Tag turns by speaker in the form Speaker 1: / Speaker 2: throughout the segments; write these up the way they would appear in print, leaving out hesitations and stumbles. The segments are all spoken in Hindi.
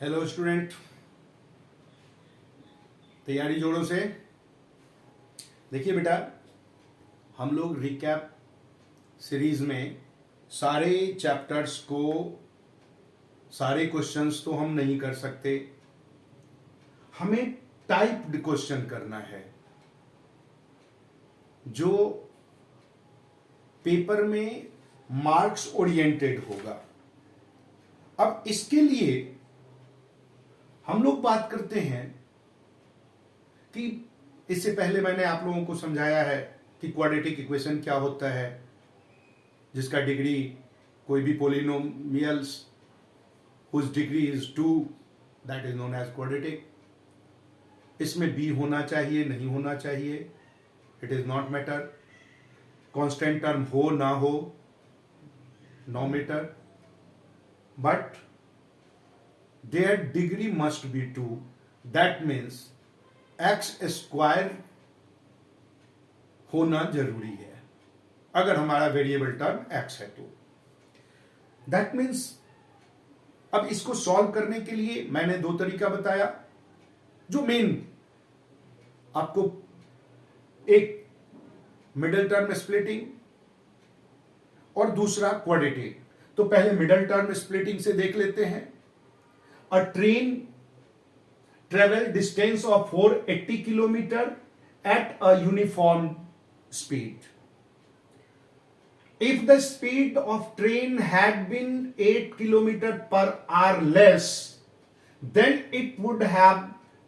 Speaker 1: हेलो स्टूडेंट, तैयारी जोरों से। देखिए बेटा, हम लोग रिकैप सीरीज में सारे चैप्टर्स को, सारे क्वेश्चंस तो हम नहीं कर सकते। हमें टाइप्ड क्वेश्चन करना है जो पेपर में मार्क्स ओरिएंटेड होगा। अब इसके लिए हम लोग बात करते हैं कि इससे पहले मैंने आप लोगों को समझाया है कि क्वाड्रेटिक इक्वेशन क्या होता है, जिसका डिग्री कोई भी polynomials whose degree is 2, that is known as quadratic. इसमें b होना चाहिए, नहीं होना चाहिए, it is not matter. Constant term हो ना हो, no matter, but their degree must be 2. That means x square होना जरूरी है अगर हमारा वेरिएबल टर्म x है तो। दैट मीन्स अब इसको सॉल्व करने के लिए मैंने दो तरीका बताया। जो मेन आपको, एक मिडिल टर्म स्प्लिटिंग और दूसरा क्वाड्रेटिक। तो पहले मिडिल टर्म स्प्लिटिंग से देख लेते हैं। A train travel distance of 480 kilometer at a uniform speed. If the speed of train had been 8 kilometer per hour less, then it would have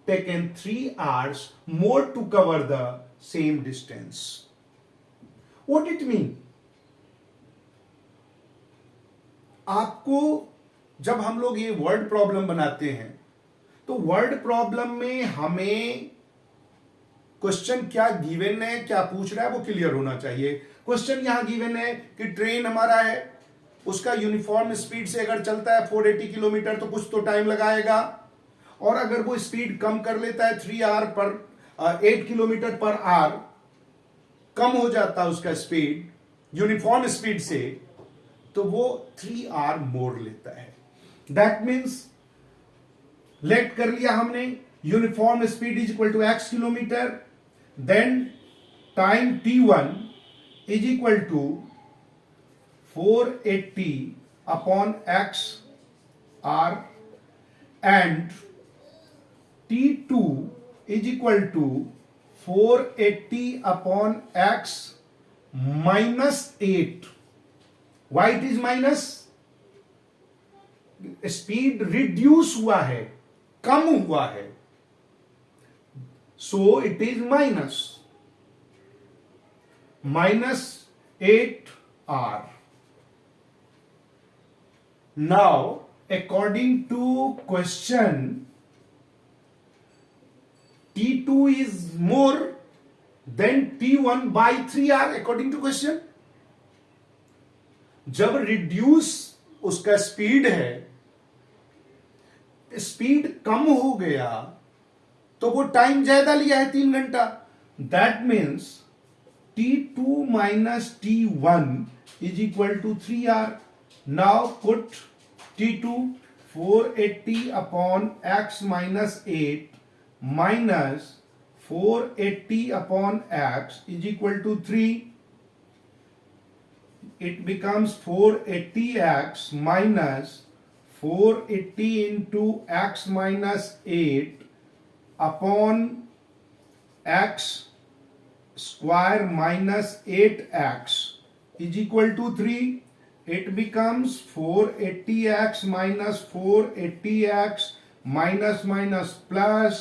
Speaker 1: taken 3 hours more to cover the same distance. What it mean? आपको जब हम लोग ये वर्ड प्रॉब्लम बनाते हैं तो वर्ड प्रॉब्लम में हमें क्वेश्चन क्या गिवन है, क्या पूछ रहा है, वो क्लियर होना चाहिए। क्वेश्चन यहां गिवन है कि ट्रेन हमारा है, उसका यूनिफॉर्म स्पीड से अगर चलता है 480 किलोमीटर तो कुछ तो टाइम लगाएगा, और अगर वो स्पीड कम कर लेता है 8 किलोमीटर पर आवर कम हो जाता है उसका स्पीड यूनिफॉर्म स्पीड से, तो वो 3 आवर मोर लेता है। दैट मीन्स लेट कर लिया हमने uniform speed is equal to x kilometre, then time t1 is equal to 480 upon x r and t2 is equal to 480 upon x minus 8। Why it is minus? Speed reduce हुआ है, कम हुआ है, so it is -8 are. Now according to question T2 is more than T1 by 3 are according to question. जब रिड्यूस उसका स्पीड है, स्पीड कम हो गया तो वो टाइम ज्यादा लिया है, 3 घंटा। That means T2 minus T1 is equal to 3 are. Now put T2 480 upon x minus 8 minus 480 upon x is equal to 3। It becomes 480x minus 480 into x minus 8 upon x square minus 8x is equal to 3. It becomes 480x minus 480x minus plus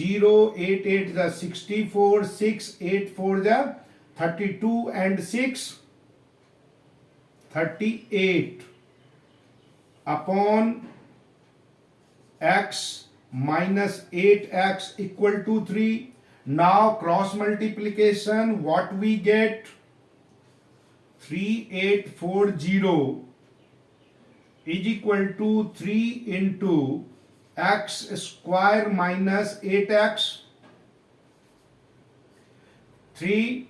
Speaker 1: 0 8 8 the 64 6 8 4 the 32 and 6 38 upon x minus 8x equal to 3. Now cross multiplication, what we get? 3840 is equal to 3 into x square minus 8x. 3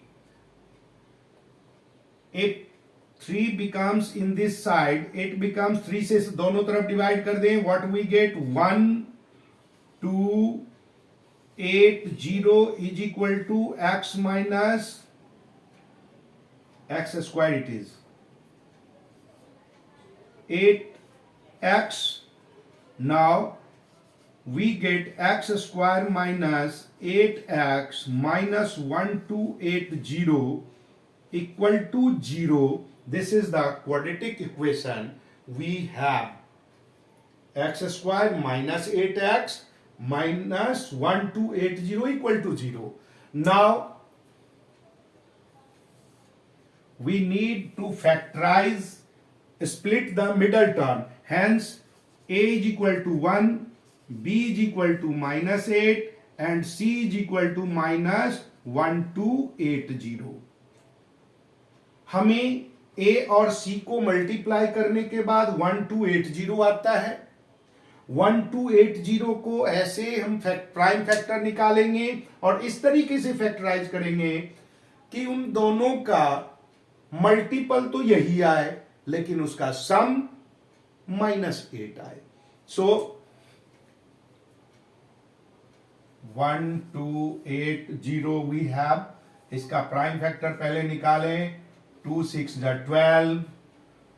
Speaker 1: 3 becomes in this side, it becomes 3 से दोनों तरफ डिवाइड कर दें, what we get 1 2 8 0 is equal to x minus x square, it is 8x. Now we get x square minus 8x minus 1280 equal to 0. This is the quadratic equation we have. X square minus 8x minus 1280 equal to 0. Now we need to factorize, split the middle term. Hence a is equal to 1, b is equal to minus 8 and c is equal to minus 1280. हमें a और c को मल्टीप्लाई करने के बाद 1280 आता है. 1280 को ऐसे हम प्राइम फैक्टर निकालेंगे और इस तरीके से फैक्टराइज करेंगे कि उन दोनों का मल्टीपल तो यही आए लेकिन उसका सम -8 आए. सो 1280 वी हैव. इसका प्राइम फैक्टर पहले निकालें. 2 6 12,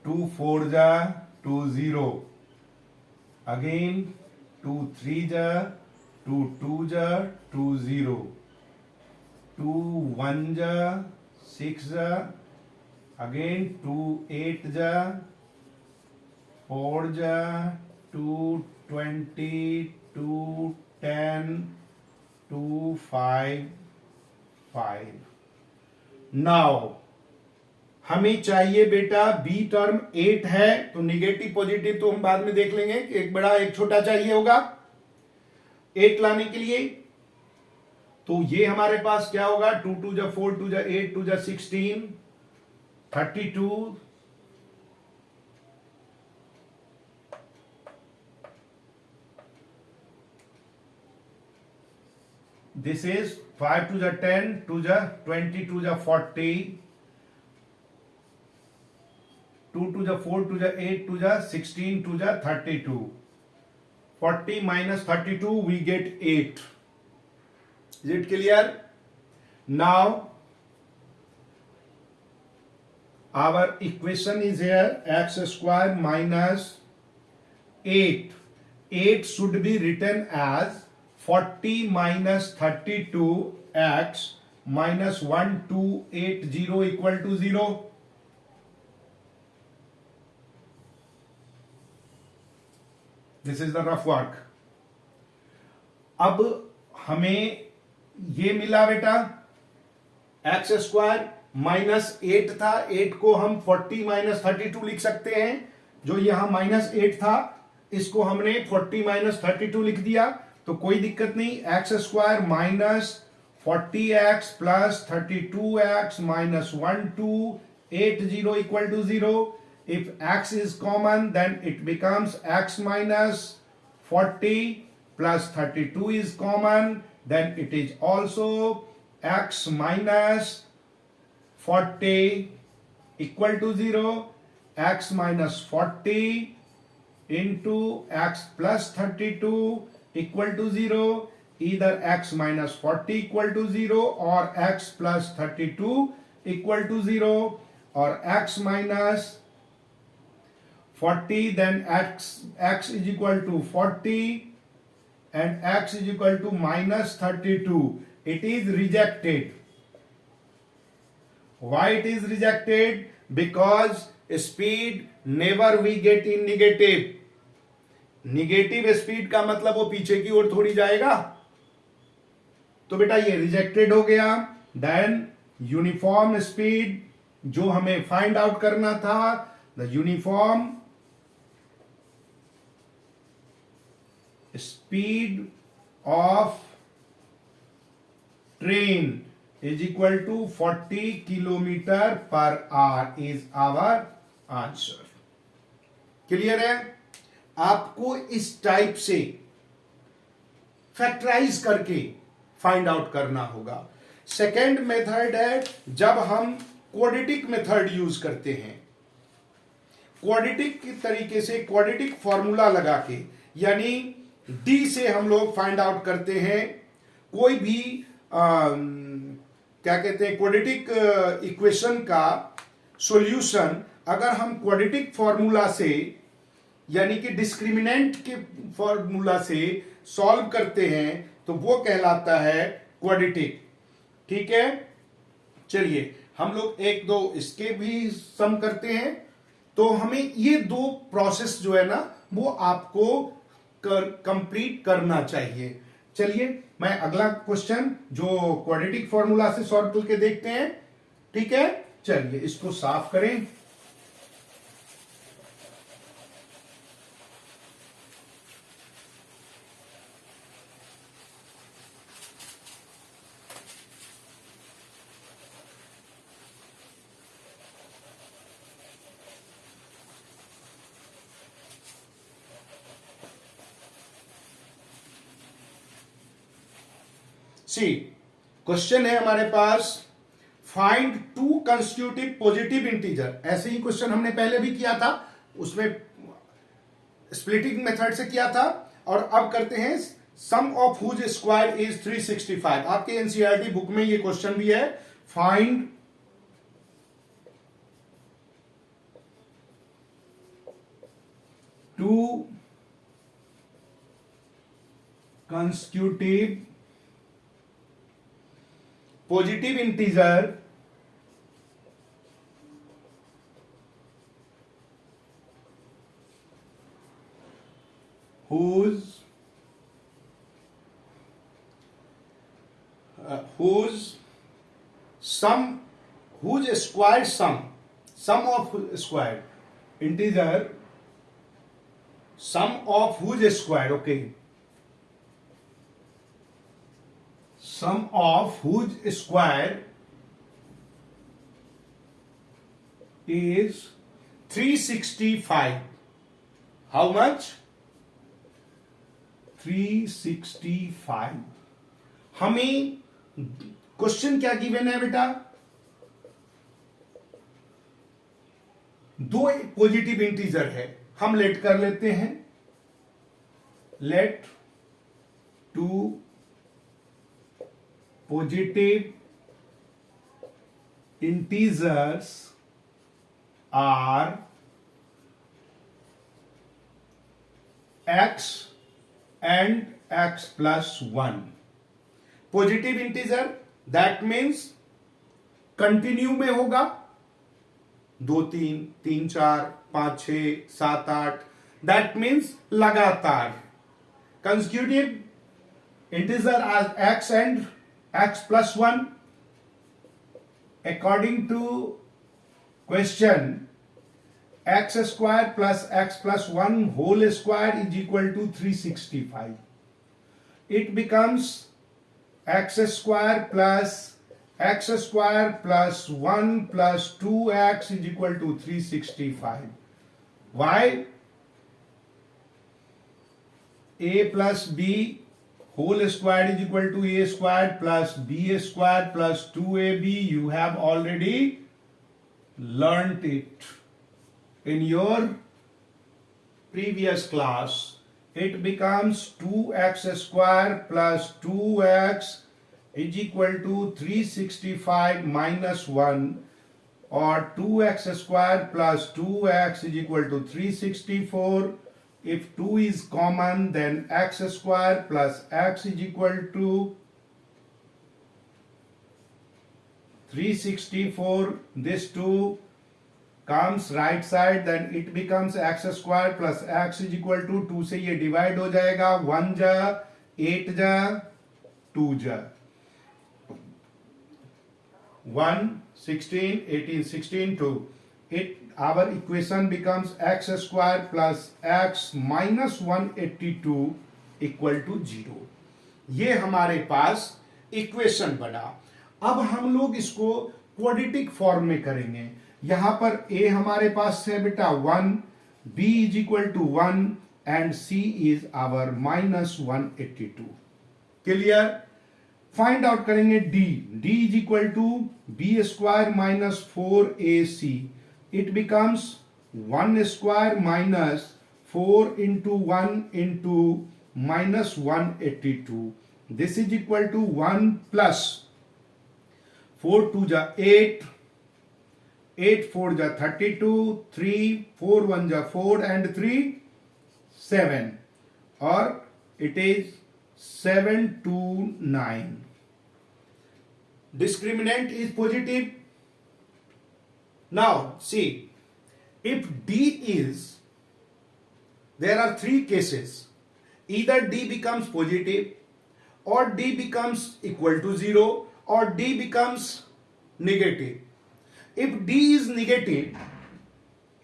Speaker 1: 2 4 20, अगेन 2 3 2 2 20, 2 1 6, again 2 8 4 2 20, 2 10, 2 5 5. नाउ हमें चाहिए बेटा बी टर्म 8 है तो निगेटिव पॉजिटिव तो हम बाद में देख लेंगे कि एक बड़ा एक छोटा चाहिए होगा 8 लाने के लिए. तो ये हमारे पास क्या होगा 2 2 4 2 8 2 16 32. This is 5 2 10 2 20 2 40 2 2 4 2 8 2 16 2 32. 40 minus 32 we get 8. Is it clear? Now our equation is here x square minus 8. 8 should be written as 40 minus 32x minus 1280 equal to 0. This is the rough work. अब हमें ये मिला बेटा एक्स स्क्वायर -8 था. 8 को हम 40 माइनस 32 लिख सकते हैं. जो यहां -8 था इसको हमने 40 माइनस 32 लिख दिया तो कोई दिक्कत नहीं. X square minus 40x plus 32x minus 1280 equal to 0. If x is common, then it becomes x minus 40 plus 32 is common, then it is also x minus 40 equal to 0. X minus 40 into x plus 32 equal to 0. Either x minus 40 equal to 0 or x plus 32 equal to 0 or x minus 40 then x is equal to 40 and x is equal to minus 32. It is rejected. Why it is rejected? Because speed never we get in negative. Negative speed का मतलब वो पीछे की ओर थोड़ी जाएगा. तो बेटा ये रिजेक्टेड हो गया. देन यूनिफॉर्म स्पीड जो हमें फाइंड आउट करना था, the uniform speed of train is equal to 40 kilometer per hour is our answer. Clear है? आपको इस टाइप से फैक्टराइज करके फाइंड आउट करना होगा. सेकेंड मेथड है जब हम क्वाड्रेटिक मेथड यूज करते हैं. क्वाड्रेटिक तरीके से क्वाड्रेटिक फॉर्मूला लगा के, यानी डी से हम लोग फाइंड आउट करते हैं कोई भी क्या कहते हैं क्वाड्रेटिक इक्वेशन का सॉल्यूशन। अगर हम क्वाड्रेटिक फॉर्मूला से यानी कि डिस्क्रिमिनेंट के फॉर्मूला से सॉल्व करते हैं तो वो कहलाता है क्वाड्रेटिक। ठीक है, चलिए हम लोग एक दो इसके भी सम करते हैं। तो हमें ये दो प्रोसेस जो है ना वो आपको कंप्लीट करना चाहिए। चलिए मैं अगला क्वेश्चन जो क्वाड्रेटिक फॉर्मूला से सॉल्व करके देखते हैं। ठीक है, चलिए इसको साफ करें। सी क्वेश्चन है हमारे पास, find to constitutive positive integer. ऐसे ही क्वेश्चन हमने पहले भी किया था, उसमें स्प्लिटिंग मेथड से किया था, और अब करते हैं sum of whose square is 365। आपके एनसीईआरटी बुक में ये क्वेश्चन भी है, find to constitutive positive integer whose square sum of square integer sum of whose square, okay, sum of whose square is 365. How much? 365। हमें क्वेश्चन क्या गिवन है बेटा? दो पॉजिटिव इंटीजर है, हम लेट कर लेते हैं, let two positive integers are x and x plus 1। Positive integer that means continue में होगा, 2 3 3 4 5 6 7 8, दैट मीन्स लगातार। Consecutive integer are x and x plus 1। According to question x square plus x plus 1 whole square is equal to 365. It becomes x square plus 1 plus 2x is equal to 365. Why? A plus b whole square is equal to a square plus b square plus 2ab. You have already learnt it in your previous class. It becomes 2x square plus 2x is equal to 365 minus 1, or 2x square plus 2x is equal to 364. If 2 is common, then x square plus x is equal to 364. This 2 comes right side, then it becomes x square plus x is equal to 2 से ये डिवाइड हो जाएगा, 1 जा 8 जा 2 जा 1 16 18 16 2। it our equation becomes x square plus x minus 182 equal to 0। ये हमारे पास इक्वेशन बना। अब हम लोग इसको क्वाड्रेटिक फॉर्म में करेंगे। यहां पर a हमारे पास है बेटा 1, b is equal to 1 and c is our minus 182। Clear? Find out करेंगे d is equal to b square minus 4ac। It becomes 1 square minus 4 into 1 into minus 182. This is equal to 1 plus 4 2 ja 8, 8 4 ja 32, 3 4 1 ja 4 and 3 7, or it is 729. Discriminant is positive. Now see, if D is, there are three cases. Either D becomes positive, or D becomes equal to 0, or D becomes negative. If D is negative,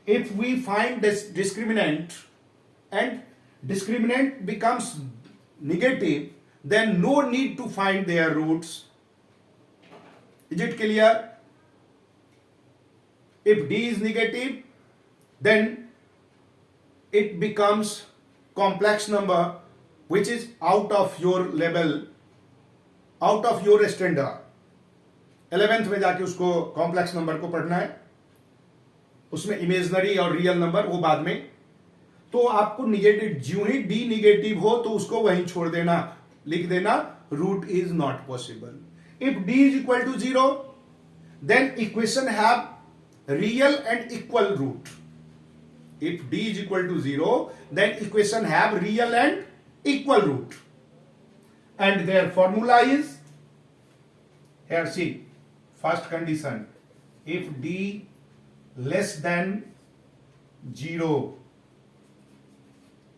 Speaker 1: if we find this discriminant and discriminant becomes negative, then no need to find their roots. Is it clear? If D is negative, then it becomes complex number which is out of your level, out of your standard. 11th में जाके उसको कॉम्प्लेक्स नंबर को पढ़ना है, उसमें इमेजनरी और रियल नंबर वो बाद में. तो आपको निगेटिव, ज्यों ही डी निगेटिव हो तो उसको वहीं छोड़ देना, लिख देना root is not possible. If D is equal to 0, then equation have real and equal root. If D is equal to 0, then equation have real and equal root. And their formula is, here see, first condition, if D less than 0,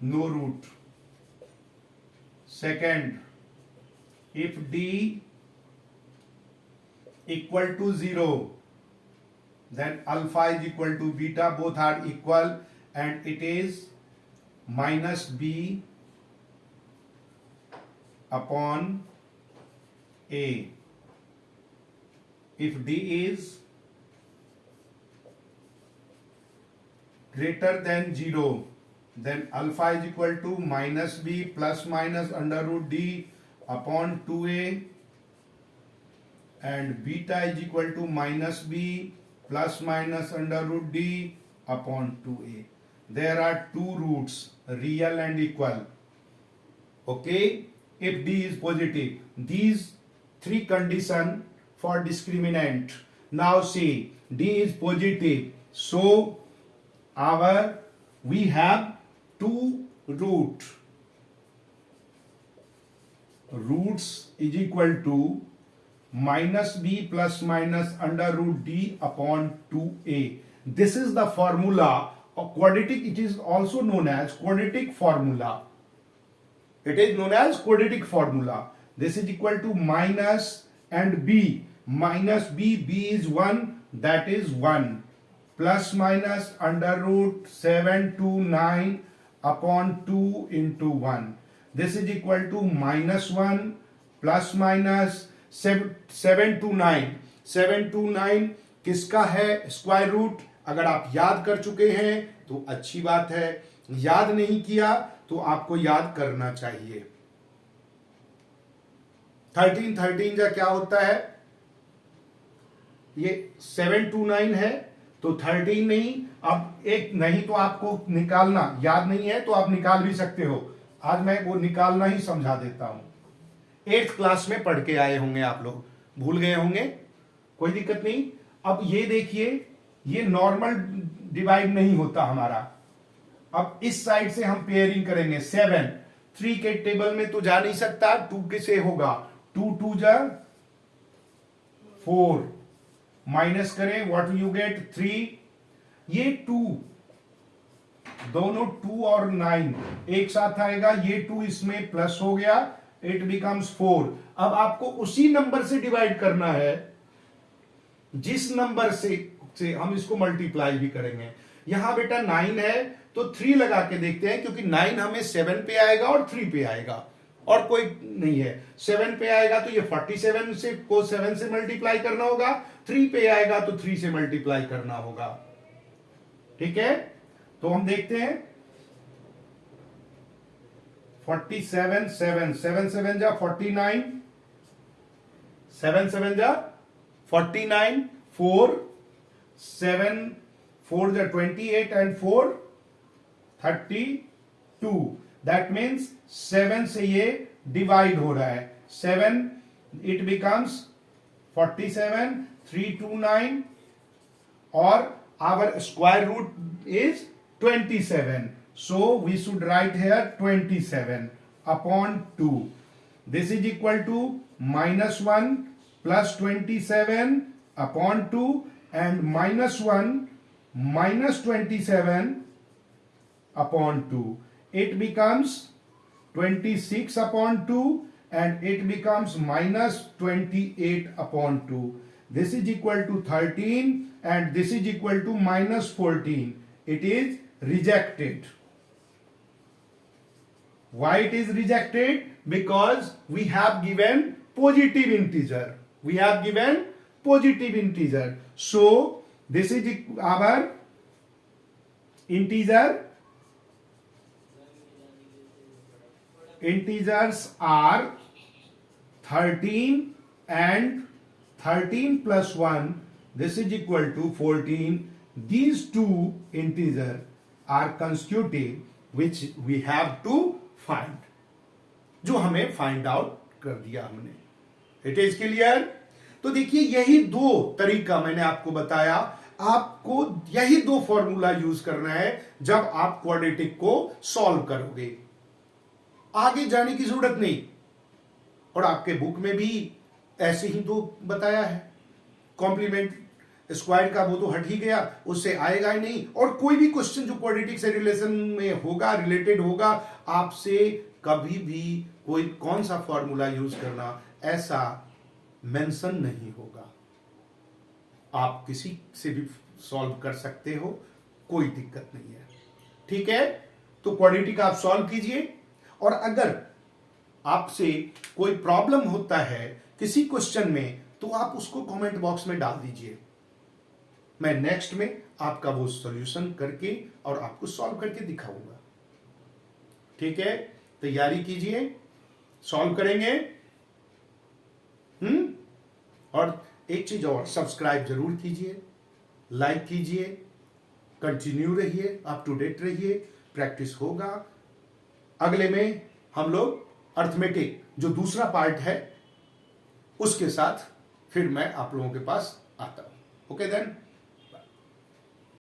Speaker 1: no root. Second, if D equal to 0, then alpha is equal to beta, both are equal, and it is minus b upon a. If D is greater than 0, then alpha is equal to minus b plus minus under root d upon 2a, and beta is equal to minus b plus minus under root d upon 2a. There are two roots, real and equal. Okay, if D is positive, these three conditions for discriminant. Now see, D is positive, so we have two roots. Roots is equal to minus b plus minus under root d upon 2a. This is the formula of quadratic. It is also known as quadratic formula. It is known as quadratic formula. This is equal to minus and b. Minus b, b is 1, that is 1. Plus minus under root 729 upon 2 into 1. This is equal to minus 1 plus minus 729. 729 किसका है? Square root. अगर आप याद कर चुके हैं तो अच्छी बात है, याद नहीं किया तो आपको याद करना चाहिए. 13 का क्या होता है? ये 729 है तो 13 नहीं, अब एक नहीं तो आपको निकालना याद नहीं है तो आप निकाल भी सकते हो. आज मैं वो निकालना ही समझा देता हूं. 8th क्लास में पढ़ के आए होंगे आप लोग, भूल गए होंगे, कोई दिक्कत नहीं. अब ये देखिए, ये नॉर्मल डिवाइड नहीं होता हमारा. अब इस साइड से हम पेयरिंग करेंगे. 7 3 के टेबल में तो जा नहीं सकता, 2 के से होगा. 2 2 जा 4, माइनस करें, व्हाट यू गेट 3. ये 2 दोनों 2 और 9 एक साथ आएगा, ये 2 इसमें प्लस हो गया, इट बिकम्स 4. अब आपको उसी नंबर से डिवाइड करना है जिस नंबर से हम इसको मल्टीप्लाई भी करेंगे. यहां बेटा 9 है तो 3 लगा के देखते हैं, क्योंकि 9 हमें 7 पे आएगा और 3 पे आएगा और कोई नहीं है. 7 पे आएगा तो ये 47 से को 7 से मल्टीप्लाई करना होगा, 3 पे आएगा तो 3 से मल्टीप्लाई करना होगा. ठीक है, तो हम देखते हैं. 47 7 7 7 जा 49, 7 7 जा 49, 4 7 4 जा 28 and 4 32. दैट मीन्स 7 से ये डिवाइड हो रहा है. 7 इट बिकम्स 47, 329 और our square root is 27. So we should write here 27 upon 2. This is equal to minus 1 plus 27 upon 2 and minus 1 minus 27 upon 2. It becomes 26 upon 2 and it becomes minus 28 upon 2. This is equal to 13 and this is equal to minus 14. It is rejected. Why it is rejected? Because we have given positive integer. We have given positive integer. So this is our integer. Integers are 13 and 13 plus 1. This is equal to 14. These two integers are consecutive, which we have to find. जो हमें फाइंड आउट कर दिया हमने. It is clear. तो देखिए यही दो तरीका मैंने आपको बताया. आपको यही दो फॉर्मूला यूज करना है जब आप क्वाड्रेटिक को सॉल्व करोगे. आगे जाने की जरूरत नहीं. और आपके बुक में भी ऐसे ही दो बताया है. कॉम्प्लीमेंट स्क्वायर का वो तो हट ही गया, उससे आएगा ही नहीं. और कोई भी क्वेश्चन जो क्वाड्रेटिक से रिलेशन में होगा, रिलेटेड होगा, आपसे कभी भी कोई कौन सा फॉर्मूला यूज करना ऐसा मेंशन नहीं होगा. आप किसी से भी सॉल्व कर सकते हो, कोई दिक्कत नहीं है. ठीक है. तो क्वाड्रेटिक आप सॉल्व कीजिए. और अगर आपसे कोई प्रॉब्लम होता है किसी क्वेश्चन में तो आप उसको कमेंट बॉक्स में डाल दीजिए. मैं नेक्स्ट में आपका वो सॉल्यूशन करके और आपको सॉल्व करके दिखाऊंगा. ठीक है. तैयारी कीजिए, सॉल्व करेंगे. और एक चीज और, सब्सक्राइब जरूर कीजिए, लाइक कीजिए, कंटिन्यू रहिए, अप टू डेट रहिए. प्रैक्टिस होगा. अगले में हम लोग अर्थमेटिक जो दूसरा पार्ट है उसके साथ फिर मैं आप लोगों के पास आता हूं. Okay then.